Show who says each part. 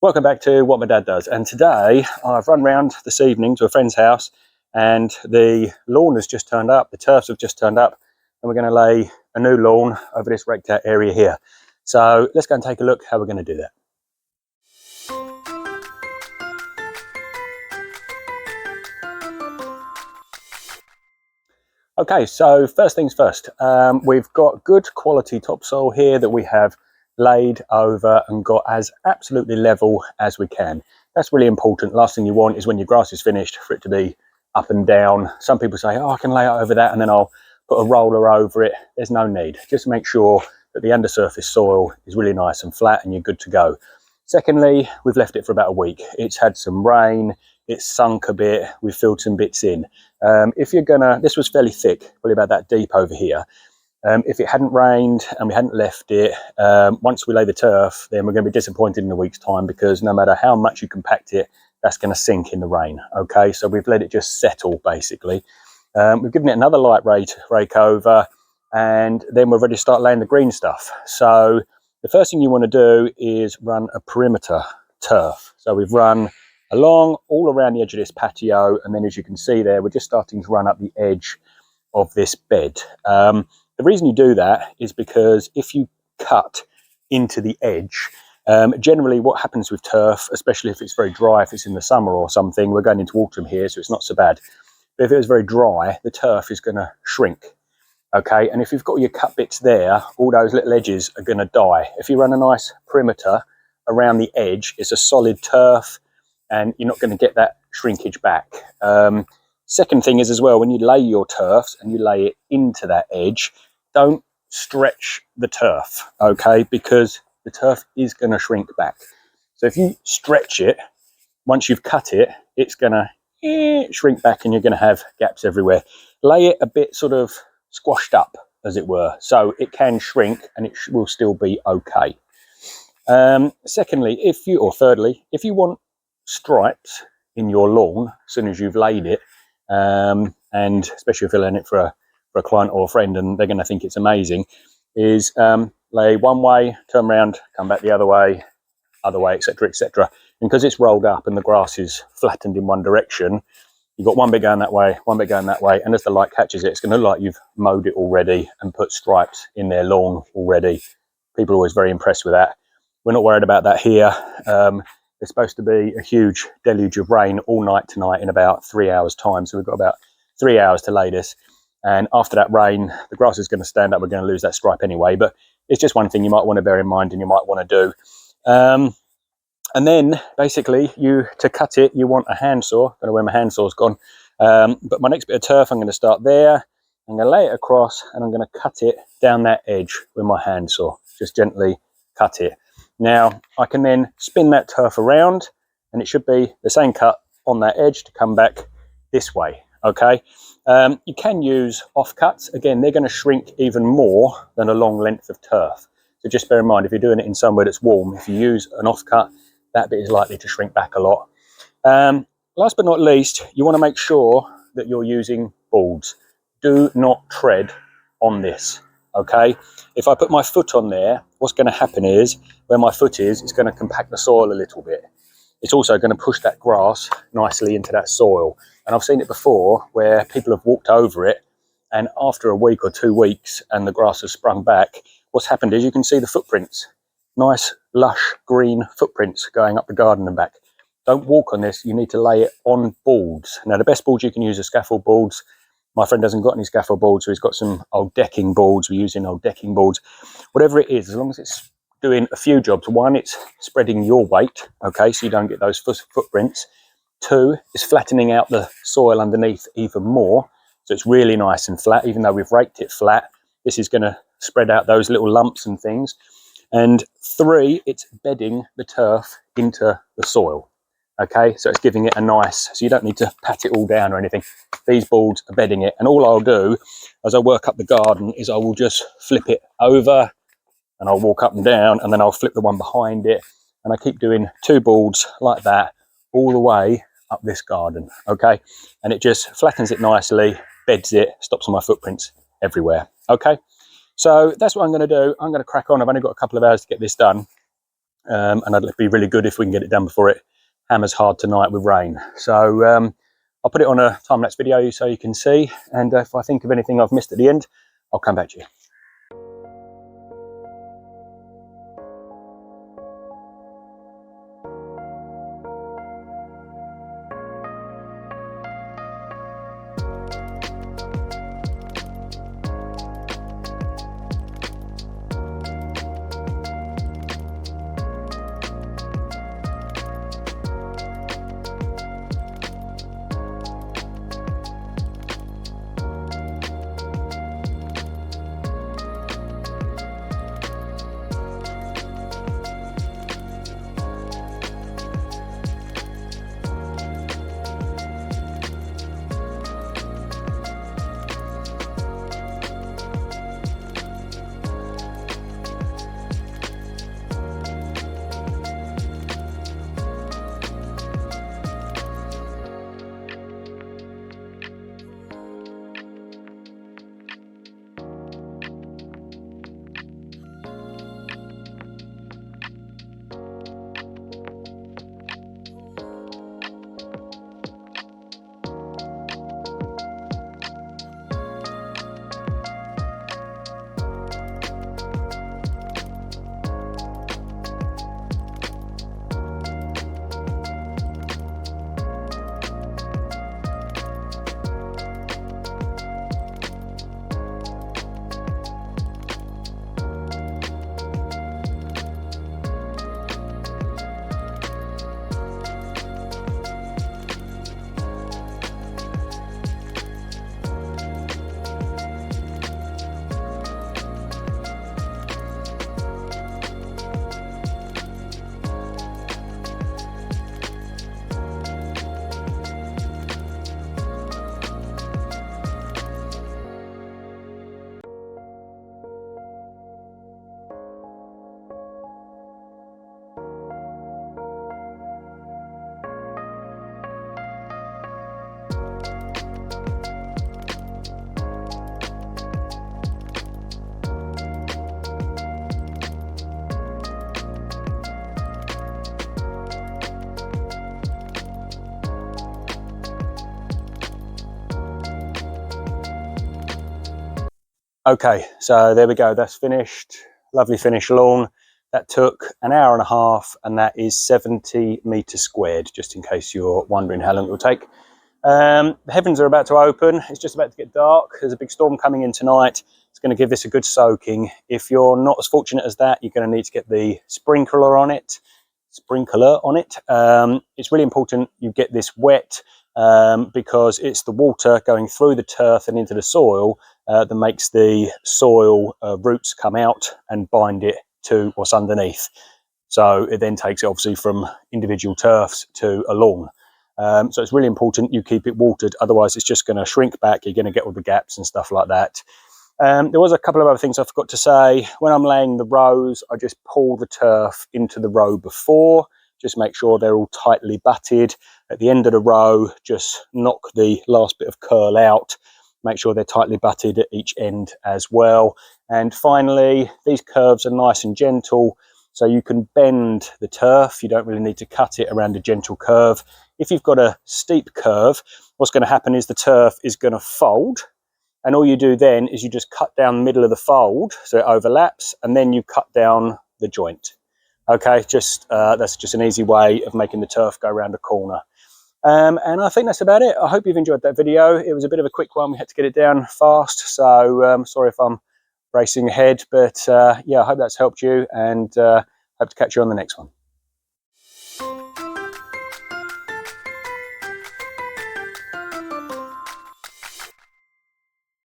Speaker 1: Welcome back to What My Dad Does, and today I've run round this evening to a friend's house and the lawn has just turned up, the turfs have just turned up, and we're going to lay a new lawn over this raked out area here. So let's go and take a look how we're going to do that. Okay, so first things first, we've got good quality topsoil here that we have laid over and got as absolutely level as we can. That's really important. Last thing you want is when your grass is finished for it to be up and down. Some people say, oh, I can lay it over that and then I'll put a roller over it. There's no need. Just make sure that the undersurface soil is really nice and flat and you're good to go. Secondly, we've left it for about a week. It's had some rain, it's sunk a bit, we've filled some bits in. If you're gonna, this was fairly thick, probably about that deep over here. If it hadn't rained and we hadn't left it, once we lay the turf, then we're going to be disappointed in a week's time because no matter how much you compact it, that's going to sink in the rain. Okay, so we've let it just settle basically. We've given it another light rake over, and then we're ready to start laying the green stuff. So the first thing you want to do is run a perimeter turf. So we've run along all around the edge of this patio, and then as you can see there, we're just starting to run up the edge of this bed. The reason you do that is because if you cut into the edge, generally what happens with turf, especially if it's very dry, if it's in the summer or something, we're going into autumn here, so it's not so bad. But if it was very dry, the turf is going to shrink. Okay, and if you've got your cut bits there, all those little edges are going to die. If you run a nice perimeter around the edge, it's a solid turf and you're not going to get that shrinkage back. Second thing is as well, when you lay your turfs and you lay it into that edge, don't stretch the turf, okay, because the turf is going to shrink back. So if you stretch it, once you've cut it, it's going to shrink back and you're going to have gaps everywhere. Lay it a bit sort of squashed up, as it were, so it can shrink and it will still be okay. Thirdly, if you want stripes in your lawn as soon as you've laid it, and especially if you're laying it for a client or a friend and they're going to think it's amazing, is lay one way, turn around, come back the other way, etc, etc. And because it's rolled up and the grass is flattened in one direction, you've got one bit going that way, one bit going that way, and as the light catches it, it's going to look like you've mowed it already and put stripes in their lawn already. People are always very impressed with that. We're not worried about that here. There's supposed to be a huge deluge of rain all night tonight in about 3 hours time, so we've got about 3 hours to lay this. And after that rain, the grass is going to stand up. We're going to lose that stripe anyway, but it's just one thing you might want to bear in mind and you might want to do. And then basically to cut it, you want a handsaw. I don't know where my handsaw's gone. But my next bit of turf, I'm going to start there. I'm going to lay it across and I'm going to cut it down that edge with my handsaw. Just gently cut it. Now I can then spin that turf around and it should be the same cut on that edge to come back this way. Okay. You can use offcuts. Again, they're going to shrink even more than a long length of turf. So just bear in mind, if you're doing it in somewhere that's warm, if you use an offcut, that bit is likely to shrink back a lot. Last but not least, you want to make sure that you're using boards. Do not tread on this. Okay. If I put my foot on there, what's going to happen is where my foot is, it's going to compact the soil a little bit. It's also going to push that grass nicely into that soil. And I've seen it before where people have walked over it and after a week or 2 weeks and the grass has sprung back, what's happened is you can see the footprints, nice lush green footprints going up the garden and back. Don't walk on this, you need to lay it on boards. Now the best boards you can use are scaffold boards. My friend hasn't got any scaffold boards, so he's got some old decking boards. We're using old decking boards. Whatever it is, as long as it's doing a few jobs. One, it's spreading your weight, okay, so you don't get those footprints. Two, it's flattening out the soil underneath even more, so it's really nice and flat. Even though we've raked it flat, this is going to spread out those little lumps and things. And three, it's bedding the turf into the soil. Okay, so it's giving it a nice, so you don't need to pat it all down or anything. These boards are bedding it, and all I'll do as I work up the garden is I will just flip it over and I'll walk up and down, and then I'll flip the one behind it, and I keep doing 2 boards like that all the way up this garden. Okay, and it just flattens it nicely, beds it, stops my footprints everywhere. Okay, so that's what I'm going to do. I'm going to crack on. I've only got a couple of hours to get this done. and it'd be really good if we can get it done before it hammers hard tonight with rain. So I'll put it on a time-lapse video so you can see, and if I think of anything I've missed at the end, I'll come back to you. Okay, so there we go, that's finished. Lovely finished lawn. That took an hour and a half, and that is 70 meters squared, just in case you're wondering how long it will take. The heavens are about to open. It's just about to get dark. There's a big storm coming in tonight. It's going to give this a good soaking. If you're not as fortunate as that, you're going to need to get the sprinkler on it. It's really important you get this wet, because it's the water going through the turf and into the soil that makes the soil roots come out and bind it to what's underneath. So it then takes it obviously from individual turfs to a lawn. So it's really important you keep it watered, otherwise it's just going to shrink back. You're going to get all the gaps and stuff like that. There was a couple of other things I forgot to say. When I'm laying the rows, I just pull the turf into the row before, just make sure they're all tightly butted. At the end of the row, just knock the last bit of curl out, make sure they're tightly butted at each end as well. And finally, these curves are nice and gentle, so you can bend the turf. You don't really need to cut it around a gentle curve. If you've got a steep curve, what's going to happen is the turf is going to fold, and all you do then is you just cut down the middle of the fold so it overlaps, and then you cut down the joint. Okay, that's just an easy way of making the turf go around a corner. And I think that's about it. I hope you've enjoyed that video. It was a bit of a quick one. We had to get it down fast, so sorry if I'm racing ahead, but yeah, I hope that's helped you, and hope to catch you on the next one.